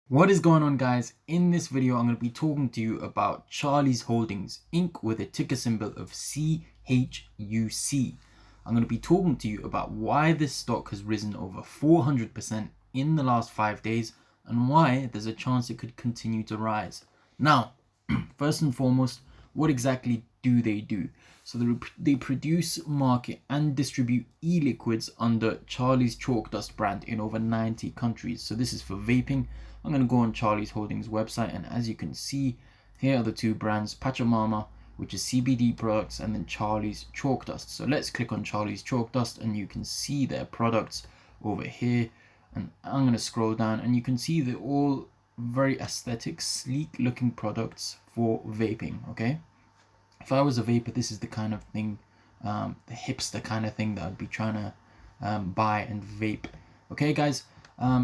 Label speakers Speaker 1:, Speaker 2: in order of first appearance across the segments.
Speaker 1: What is going on, guys? In this video I'm going to be talking to you about Charlie's Holdings Inc. with a ticker symbol of CHUC. I'm going to be talking to you about why this stock has risen over 400% in the last 5 days and why there's a chance it could continue to rise. Now, first and foremost, what exactly do they do? So they produce, market and distribute e-liquids under Charlie's Chalk Dust brand in over 90 countries. So this is for vaping. I'm going to go on Charlie's Holdings website, and as you can see, here are the two brands, Pachamama, which is CBD products, and then Charlie's Chalk Dust. So let's click on Charlie's Chalk Dust and you can see their products over here. And I'm going to scroll down and you can see they're all very aesthetic, sleek looking products for vaping. Okay, if I was a vapor, this is the kind of thing, the hipster kind of thing that I'd be trying to buy and vape. Okay, guys.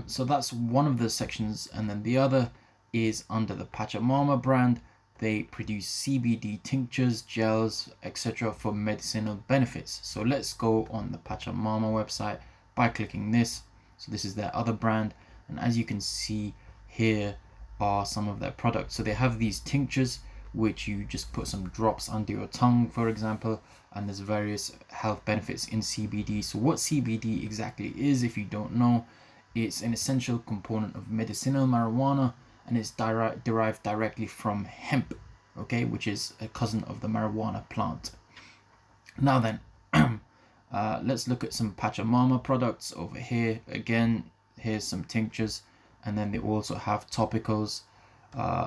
Speaker 1: So that's one of the sections, and then the other is under the Pachamama brand. They produce CBD tinctures, gels, etc. for medicinal benefits. So let's go on the Pachamama website by clicking this. So this is their other brand, and as you can see, here are some of their products. So they have these tinctures which you just put some drops under your tongue, for example, and there's various health benefits in CBD. So what CBD exactly is, if you don't know, it's an essential component of medicinal marijuana, and it's derived directly from hemp, okay, which is a cousin of the marijuana plant. Now then, let's look at some Pachamama products over here. Again, here's some tinctures, and then they also have topicals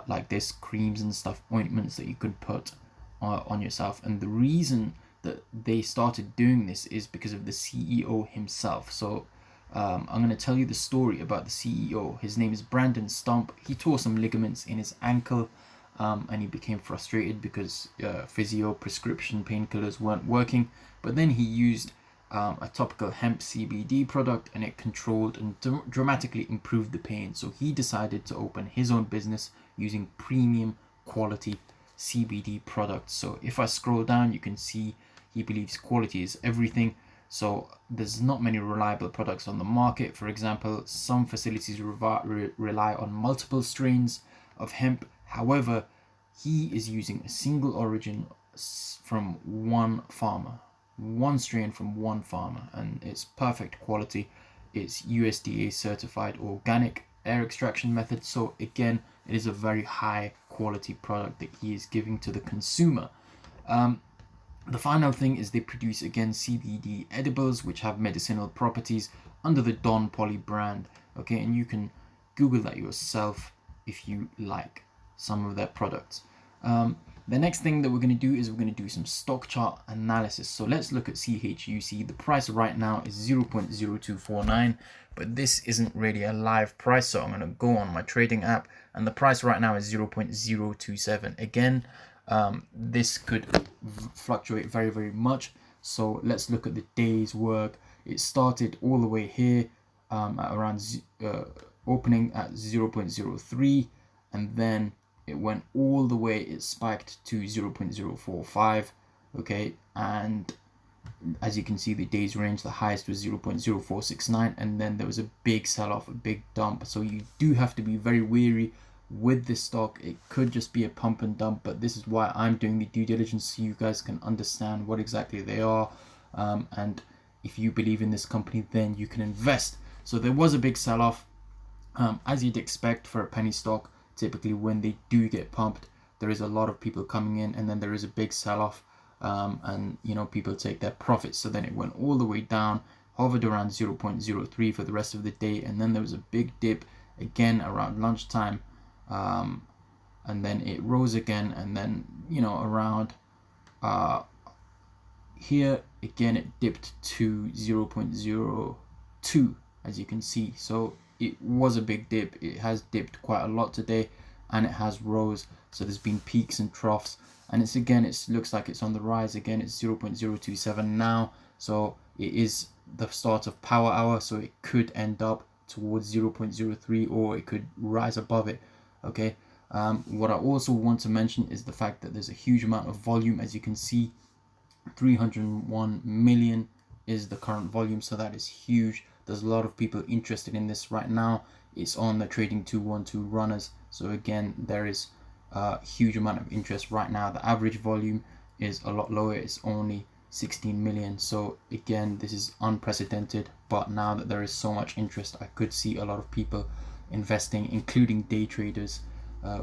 Speaker 1: like this, creams and stuff, ointments that you could put on yourself. And the reason that they started doing this is because of the CEO himself. So I'm going to tell you the story about the CEO. His name is Brandon Stump. He tore some ligaments in his ankle, and he became frustrated because physio prescription painkillers weren't working. But then he used a topical hemp CBD product, and it controlled and dramatically improved the pain. So he decided to open his own business using premium quality CBD products. So if I scroll down, you can see he believes quality is everything. So there's not many reliable products on the market. For example, some facilities rely on multiple strains of hemp. However, he is using a single origin from one farmer, one strain from one farmer, and it's perfect quality. It's USDA certified organic air extraction method. So again, it is a very high quality product that he is giving to the consumer. The final thing is they produce, again, CBD edibles which have medicinal properties under the Don Poly brand. Okay, and you can Google that yourself if you like some of their products. The next thing that we're going to do is we're going to do some stock chart analysis. So let's look at CHUC. The price right now is 0.0249, but this isn't really a live price. So I'm going to go on my trading app, and the price right now is 0.027. Again, this could fluctuate very, very much. So let's look at the day's work. It started all the way here at around opening at 0.03, and then it went all the way, it spiked to 0.045. okay, and as you can see, the days range, the highest was 0.0469, and then there was a big sell-off, a big dump. So you do have to be very wary with this stock. It could just be a pump and dump, but this is why I'm doing the due diligence, so you guys can understand what exactly they are, and if you believe in this company, then you can invest. So there was a big sell-off, as you'd expect for a penny stock. Typically when they do get pumped, there is a lot of people coming in, and then there is a big sell-off, and people take their profits. So then it went all the way down, hovered around 0.03 for the rest of the day, and then there was a big dip again around lunchtime, and then it rose again, and then around here again it dipped to 0.02, as you can see. So it was a big dip. It has dipped quite a lot today, and it has rose. So there's been peaks and troughs, and it looks like it's on the rise again. It's 0.027 now, so it is the start of power hour, so it could end up towards 0.03, or it could rise above it. Okay, what I also want to mention is the fact that there's a huge amount of volume. As you can see, 301 million is the current volume, so that is huge. there's a lot of people interested in this right now. It's on the trading 212 runners, so again there is a huge amount of interest right now. The average volume is a lot lower, it's only 16 million. So again, this is unprecedented, but now that there is so much interest, I could see a lot of people investing, including day traders,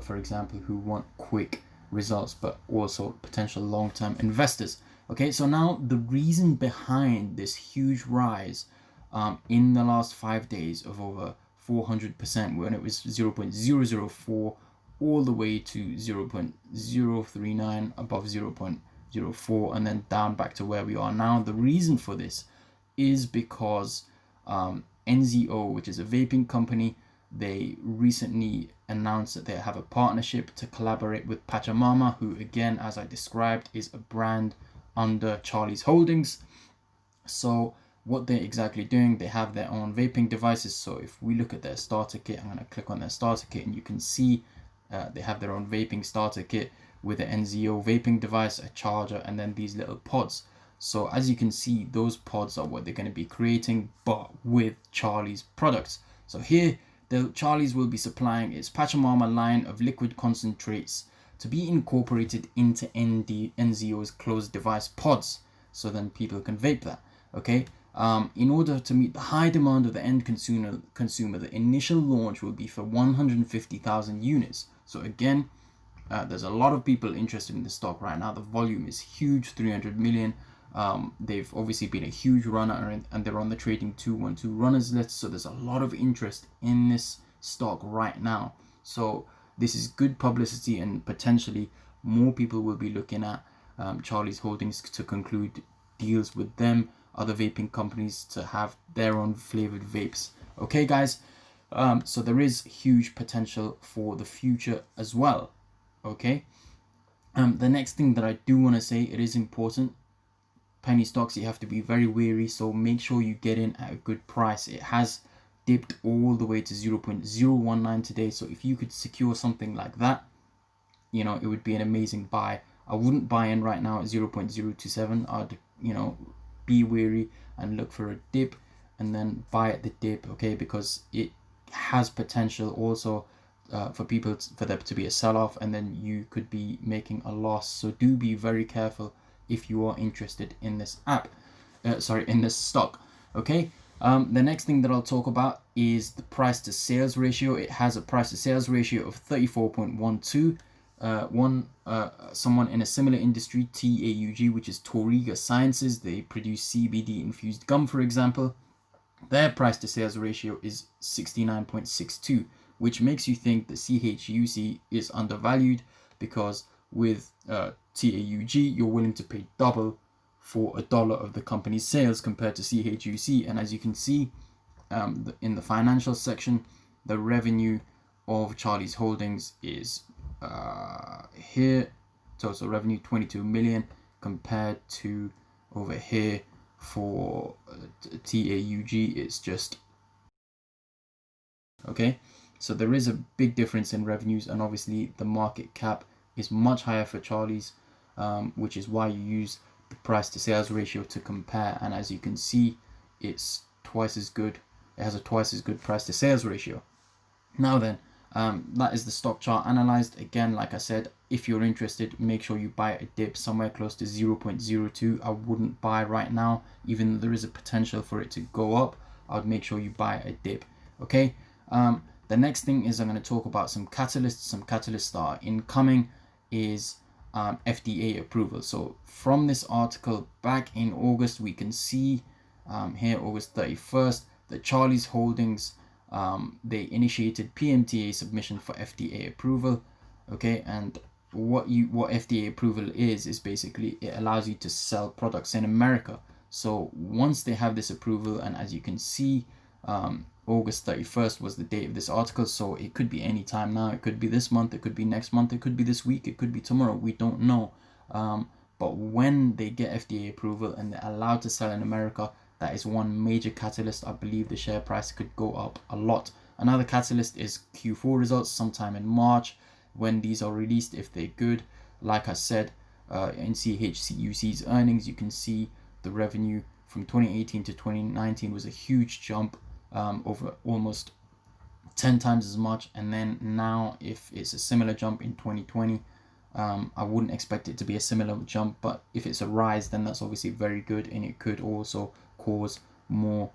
Speaker 1: for example, who want quick results, but also potential long-term investors. Okay, so now the reason behind this huge rise in the last 5 days of over 400%, when it was 0.004 all the way to 0.039, above 0.04, and then down back to where we are now. The reason for this is because NZO, which is a vaping company, they recently announced that they have a partnership to collaborate with Pachamama, who again, as I described, is a brand under Charlie's Holdings. So what they're exactly doing, they have their own vaping devices. So if we look at their starter kit, I'm going to click on their starter kit, and you can see they have their own vaping starter kit with an NZO vaping device, a charger, and then these little pods. So as you can see, those pods are what they're going to be creating, but with Charlie's products. So here, the Charlie's will be supplying its Pachamama line of liquid concentrates to be incorporated into NZO's closed device pods, so then people can vape that. Okay. In order to meet the high demand of the end consumer, the initial launch will be for 150,000 units. So again, there's a lot of people interested in the stock right now. The volume is huge, 300 million. They've obviously been a huge runner, and they're on the trading 212 runners list. So there's a lot of interest in this stock right now. So this is good publicity, and potentially more people will be looking at Charlie's Holdings to conclude deals with them, other vaping companies, to have their own flavored vapes. Okay, guys. So there is huge potential for the future as well. Okay. The next thing that I do want to say, it is important. Penny stocks, you have to be very wary, so make sure you get in at a good price. It has dipped all the way to 0.019 today, so if you could secure something like that, you know, it would be an amazing buy. I wouldn't buy in right now at 0.027. I'd, you know, be wary and look for a dip and then buy at the dip, okay, because it has potential also for there to be a sell-off, and then you could be making a loss. So do be very careful if you are interested in this in this stock. Okay. The next thing that I'll talk about is the price to sales ratio. It has a price to sales ratio of 34.12. Someone in a similar industry, TAUG, which is Toriga Sciences, they produce CBD infused gum, for example. Their price to sales ratio is 69.62, which makes you think the CHUC is undervalued, because with TAUG, you're willing to pay double for $1 of the company's sales compared to CHUC. And as you can see in the financial section, the revenue of Charlie's Holdings is here, total revenue 22 million, compared to over here for TAUG it's just okay. So there is a big difference in revenues, and obviously the market cap is much higher for Charlie's, which is why you use the price to sales ratio to compare. And as you can see, it's twice as good. It has a twice as good price to sales ratio. Now then, that is the stock chart analyzed. Again, like I said, if you're interested, make sure you buy a dip somewhere close to 0.02. I wouldn't buy right now, even though there is a potential for it to go up. I would make sure you buy a dip. Okay. The next thing is I'm going to talk about some catalysts. Some catalysts that are incoming is FDA approval. So from this article back in August, we can see here, August 31st, that Charlie's Holdings, they initiated PMTA submission for FDA approval. Okay, and what FDA approval is basically it allows you to sell products in America. So once they have this approval, and as you can see, August 31st was the date of this article, so it could be any time now. It could be this month, it could be next month, it could be this week, it could be tomorrow, we don't know. But when they get FDA approval and they're allowed to sell in America, that is one major catalyst. I believe the share price could go up a lot. Another catalyst is Q4 results sometime in March, when these are released, if they're good. Like I said, in CHUC's earnings, you can see the revenue from 2018 to 2019 was a huge jump, over almost 10 times as much. And then now if it's a similar jump in 2020, I wouldn't expect it to be a similar jump, but if it's a rise, then that's obviously very good, and it could also cause more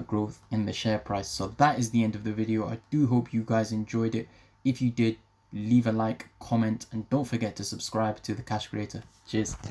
Speaker 1: growth in the share price. So that is the end of the video. I do hope you guys enjoyed it. If you did, leave a like, comment, and don't forget to subscribe to the Cash Kreator. Cheers.